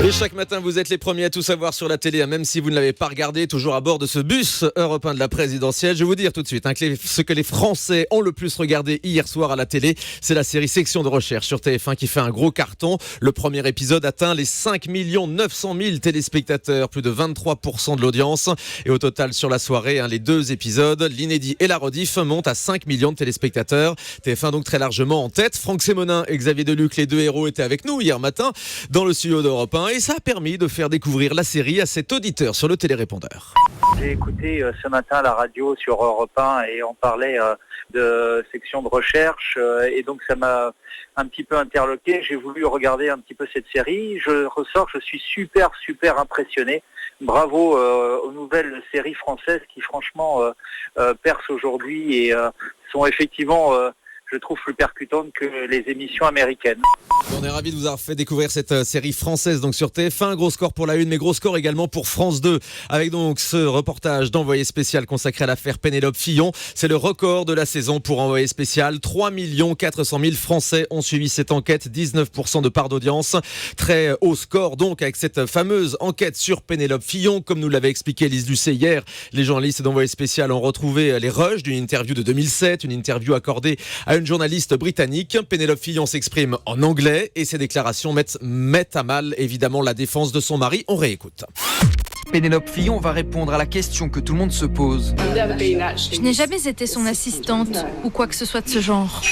Et chaque matin, vous êtes les premiers à tout savoir sur la télé, même si vous ne l'avez pas regardé, toujours à bord de ce bus Europe 1 de la présidentielle. Je vais vous dire tout de suite ce que les Français ont le plus regardé hier soir à la télé, c'est la série Section de recherche sur TF1 qui fait un gros carton. Le premier épisode atteint les 5 900 000 téléspectateurs, plus de 23% de l'audience. Et au total, sur la soirée, les deux épisodes, l'inédit et la rediff, montent à 5 millions de téléspectateurs. TF1 donc très largement en tête. Franck Sémonin et Xavier Deluc, les deux héros, étaient avec nous hier matin dans le studio d'Europe 1. Et ça a permis de faire découvrir la série à cet auditeur sur le télérépondeur. J'ai écouté ce matin la radio sur Europe 1 et on parlait de section de recherche et donc ça m'a un petit peu interloqué. J'ai voulu regarder un petit peu cette série. Je ressors, je suis super impressionné. Bravo aux nouvelles séries françaises qui franchement percent aujourd'hui et sont effectivement... je trouve plus percutante que les émissions américaines. On est ravis de vous avoir fait découvrir cette série française donc sur TF1. Gros score pour la une, mais gros score également pour France 2. Avec donc ce reportage d'Envoyé spécial consacré à l'affaire Pénélope Fillon. C'est le record de la saison pour Envoyé spécial. 3 400 000 Français ont suivi cette enquête. 19% de part d'audience. Très haut score donc avec cette fameuse enquête sur Pénélope Fillon. Comme nous l'avait expliqué Lise Lucet hier, les journalistes d'Envoyé spécial ont retrouvé les rushs d'une interview de 2007. Une interview accordée à une journaliste britannique. Pénélope Fillon s'exprime en anglais et ses déclarations mettent à mal évidemment la défense de son mari. On réécoute. Pénélope Fillon va répondre à la question que tout le monde se pose. Je n'ai jamais été son assistante ou quoi que ce soit de ce genre.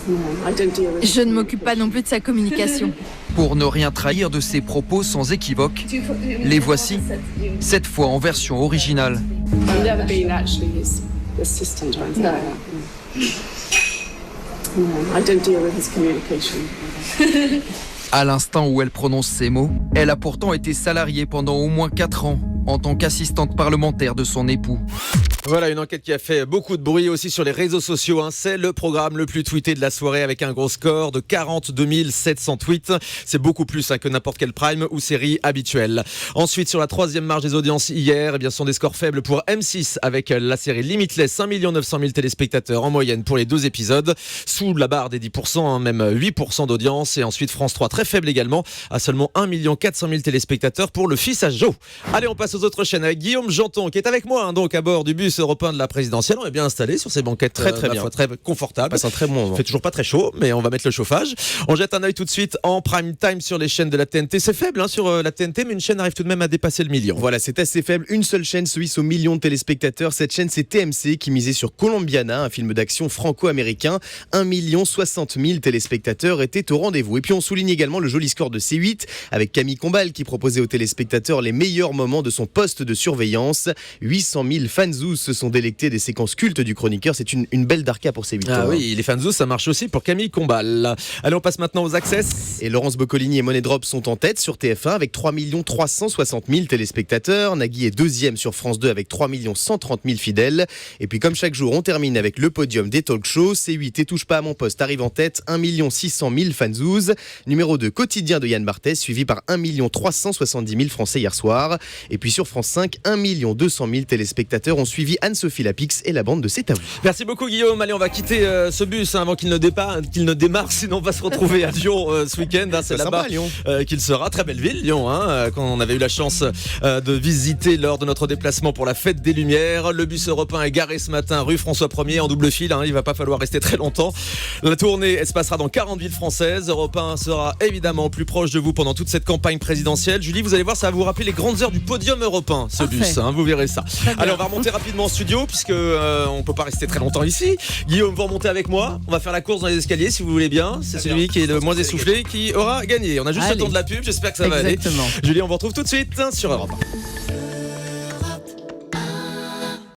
Je ne m'occupe pas non plus de sa communication. Pour ne rien trahir de ses propos sans équivoque, les voici, cette fois en version originale. À l'instant où elle prononce ces mots, elle a pourtant été salariée pendant au moins 4 ans en tant qu'assistante parlementaire de son époux. Voilà une enquête qui a fait beaucoup de bruit aussi sur les réseaux sociaux. C'est le programme le plus tweeté de la soirée avec un gros score de 42 700 tweets. C'est beaucoup plus que n'importe quel prime ou série habituelle. Ensuite, sur la troisième marge des audiences hier, ce sont des scores faibles pour M6 avec la série Limitless, 5 900 000 téléspectateurs en moyenne pour les 2 épisodes, sous la barre des 10%, même 8% d'audience. Et ensuite France 3, très faible également, à seulement 1 400 000 téléspectateurs pour Le Fils à Joe. Allez, on passe aux autres chaînes avec Guillaume Janton qui est avec moi donc à bord du bus Europe 1 de la présidentielle. On est bien installé sur ces banquettes très bien, très confortable. Passe un très bon moment. Il fait toujours pas très chaud, mais on va mettre le chauffage. On jette un œil tout de suite en prime time sur les chaînes de la TNT. C'est faible sur la TNT, mais une chaîne arrive tout de même à dépasser le million. Voilà, c'est assez faible. Une seule chaîne suisse au million de téléspectateurs. Cette chaîne, c'est TMC qui misait sur Colombiana, un film d'action franco-américain. 1 60 000 téléspectateurs étaient au rendez-vous. Et puis on souligne également le joli score de C8 avec Camille Combal qui proposait aux téléspectateurs les meilleurs moments de son poste de surveillance. 800 000 fanzous se sont délectés des séquences cultes du chroniqueur. C'est une belle darka pour C8. Ah oui, les fanzous, ça marche aussi pour Camille Combal. Allez, on passe maintenant aux access. Et Laurence Boccolini et Money Drop sont en tête sur TF1 avec 3 360 000 téléspectateurs. Nagui est deuxième sur France 2 avec 3 130 000 fidèles. Et puis comme chaque jour, on termine avec le podium des talk shows. C8 et Touche pas à mon poste arrive en tête, 1 600 000 fanzous. Numéro 2, Quotidien de Yann Barthès, suivi par 1 370 000 Français hier soir. Et puis sur France 5, 1 200 000 téléspectateurs ont suivi Anne-Sophie Lapix et la bande de C'est à vous. Merci beaucoup Guillaume. Allez, on va quitter ce bus avant qu'il ne démarre, sinon on va se retrouver à Lyon ce week-end. C'est là-bas qu'il sera. Très belle ville, Lyon, quand on avait eu la chance de visiter lors de notre déplacement pour la fête des Lumières. Le bus européen est garé ce matin rue François 1er en double fil. Il va pas falloir rester très longtemps. La tournée, elle se passera dans 40 villes françaises. Europe 1 sera évidemment plus proche de vous pendant toute cette campagne présidentielle. Julie, vous allez voir, ça va vous rappeler les grandes heures du podium européen, ce bus. Vous verrez ça. Allez, on va remonter rapidement en studio puisque on peut pas rester très longtemps ici. Guillaume, vous remontez avec moi. On va faire la course dans les escaliers si vous voulez bien. C'est celui qui est le moins essoufflé qui aura gagné. On a juste le temps de la pub. J'espère que ça va aller. Julie, on vous retrouve tout de suite sur Europe 1.